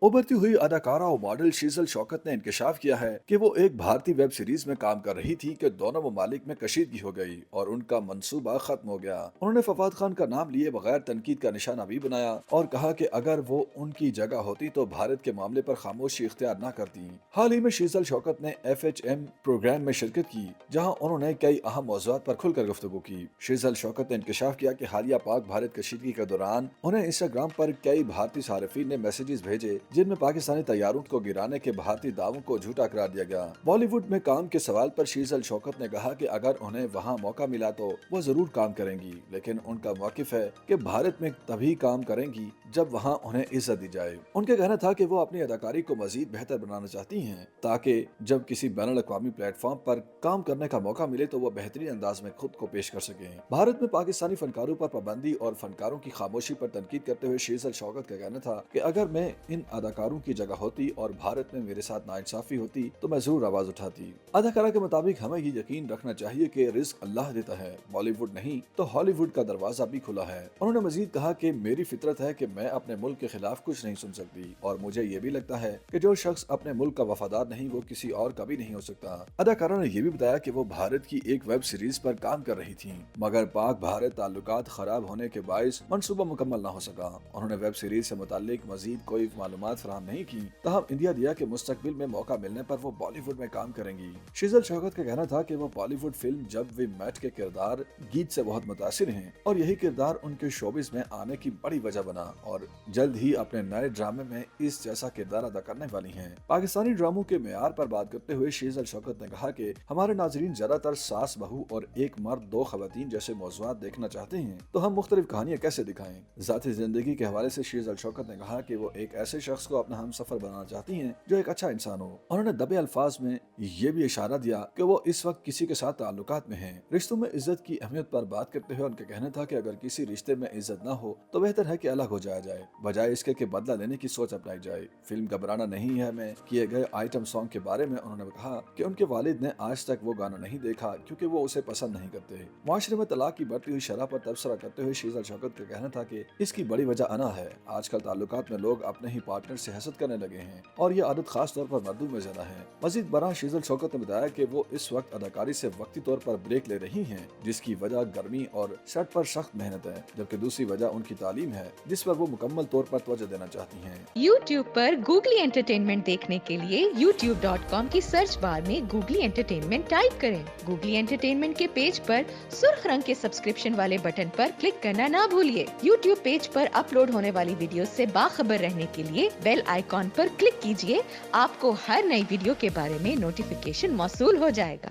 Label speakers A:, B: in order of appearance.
A: उभरती हुई अदाकारा और मॉडल शीजल शौकत ने इंकशाफ किया है कि वो एक भारतीय वेब सीरीज में काम कर रही थी कि दोनों ममालिक में कशीदगी हो गई और उनका मंसूबा खत्म हो गया। उन्होंने फवाद खान का नाम लिए बगैर तनकीद का निशाना भी बनाया और कहा कि अगर वो उनकी जगह होती तो भारत के मामले पर खामोशी इख्तियार न करती। हाल ही में शीजल शौकत ने FHM प्रोग्राम में शिरकत की, जहाँ उन्होंने कई अहम मौज़ूआत पर खुलकर गुफ्तगू की। शीजल शौकत ने इंकशाफ किया कि हालिया पाक भारत कशीदगी के दौरान उन्हें इंस्टाग्राम पर कई भारतीय सार्फिन ने मैसेजेस भेजे जिनमें पाकिस्तानी तैयारों को गिराने के भारतीय दावों को झूठा करार दिया गया। बॉलीवुड में काम के सवाल पर शीजल शौकत ने कहा कि अगर उन्हें वहां मौका मिला तो वो जरूर काम करेंगी, लेकिन उनका मौकिफ है कि भारत में तभी काम करेंगी जब वहां उन्हें इज्जत दी जाए। उनका कहना था कि वो अपनी अदाकारी को मजीद बेहतर बनाना चाहती हैं ताकि जब किसी बैनुल अक़वामी प्लेटफॉर्म पर काम करने का मौका मिले तो वो बेहतरीन अंदाज में खुद को पेश कर सकें। भारत में पाकिस्तानी फनकारों पर पाबंदी और फनकारों की खामोशी पर तनकीद करते हुए शीजल शौकत का कहना था कि अगर मैं इन अदाकारों की जगह होती और भारत में मेरे साथ नाइंसाफी होती तो मैं जरूर आवाज उठाती। अदाकारा के मुताबिक हमें ये यकीन रखना चाहिए कि रिस्क अल्लाह देता है, बॉलीवुड नहीं तो हॉलीवुड का दरवाजा भी खुला है। उन्होंने मजीद कहा कि मेरी फितरत है कि मैं अपने मुल्क के खिलाफ कुछ नहीं सुन सकती और मुझे ये भी लगता है कि जो शख्स अपने मुल्क का वफादार नहीं वो किसी और का भी नहीं हो सकता। अदाकारा ने यह भी बताया कि वो भारत की एक वेब सीरीज पर काम कर रही थी, मगर पाक भारत ताल्लुकात खराब होने के बायस मंसूबा मुकम्मल न हो सका। उन्होंने वेब सीरीज से मुताल्लिक मजीद कोई मालूमात फराहम नहीं की, तहम इंडिया दिया कि मुस्तकबिल में मौका मिलने पर वो बॉलीवुड में काम करेंगी। शीजल शौकत का कहना था कि वो बॉलीवुड फिल्म जब वी मेट के किरदार गीत से बहुत मुतासिर हैं और यही किरदार उनके शोबिस में आने की बड़ी वजह बना और जल्द ही अपने नए ड्रामे में इस जैसा किरदार अदा करने वाली हैं। पाकिस्तानी ड्रामों के मेयार पर बात करते हुए शीजल शौकत ने कहा कि हमारे नाजरीन ज्यादातर सास बहू और एक मर्द दो खवातीन जैसे मौज़ूआत देखना चाहते हैं, तो हम मुख्तलिफ कहानियां कैसे दिखाएं। जाती जिंदगी के हवाले से शीजल शौकत ने कहा कि वो एक ऐसे शख्स को अपना हम सफर बनाना चाहती हैं जो एक अच्छा इंसान हो। उन्होंने दबे अल्फाज में ये भी इशारा दिया कि वो इस वक्त किसी के साथ ताल्लुकात में हैं। रिश्तों में इज्जत की अहमियत पर बात करते हुए उनका कहना था कि अगर किसी रिश्ते में इज्जत न हो तो बेहतर है कि अलग हो जाया जाए, बजाय इसके कि बदला लेने की सोच अपनाई जाए। फिल्म घबराना नहीं है में किए गए आइटम सॉन्ग के बारे में उन्होंने कहा कि उनके वालिद ने आज तक वो गाना नहीं देखा क्योंकि वो उसे पसंद नहीं करते। माशरे में तलाक की बढ़ती हुई शरह पर तबसरा करते हुए शीजल शौकत का कहना था कि इसकी बड़ी वजह अना है। आजकल ताल्लुकात में लोग अपने ही पार्टनर से हसद करने लगे हैं और ये आदत खास तौर पर मर्दों में ज्यादा है। मजीद बरा शीजल शौकत ने बताया कि वो इस वक्त अदाकारी से वक्ती तौर पर ब्रेक ले रही हैं, जिसकी वजह गर्मी और सेट पर सख्त मेहनत है, जबकि दूसरी वजह उनकी तालीम है जिस पर वो मुकम्मल तौर पर तवज्जो देना चाहती हैं।
B: YouTube पर गूगली एंटरटेनमेंट देखने के लिए youtube.com की सर्च बार में गूगली एंटरटेनमेंट टाइप करें। गूगली एंटरटेनमेंट के पेज पर सुर्ख रंग के सब्सक्रिप्शन वाले बटन पर क्लिक करना ना भूलिए। YouTube पेज पर अपलोड होने वाली वीडियो से बाखबर रहने के लिए बेल आइकॉन पर क्लिक कीजिए। आपको हर नई वीडियो के बारे में नोटिफिकेशन मौसूल हो जाएगा।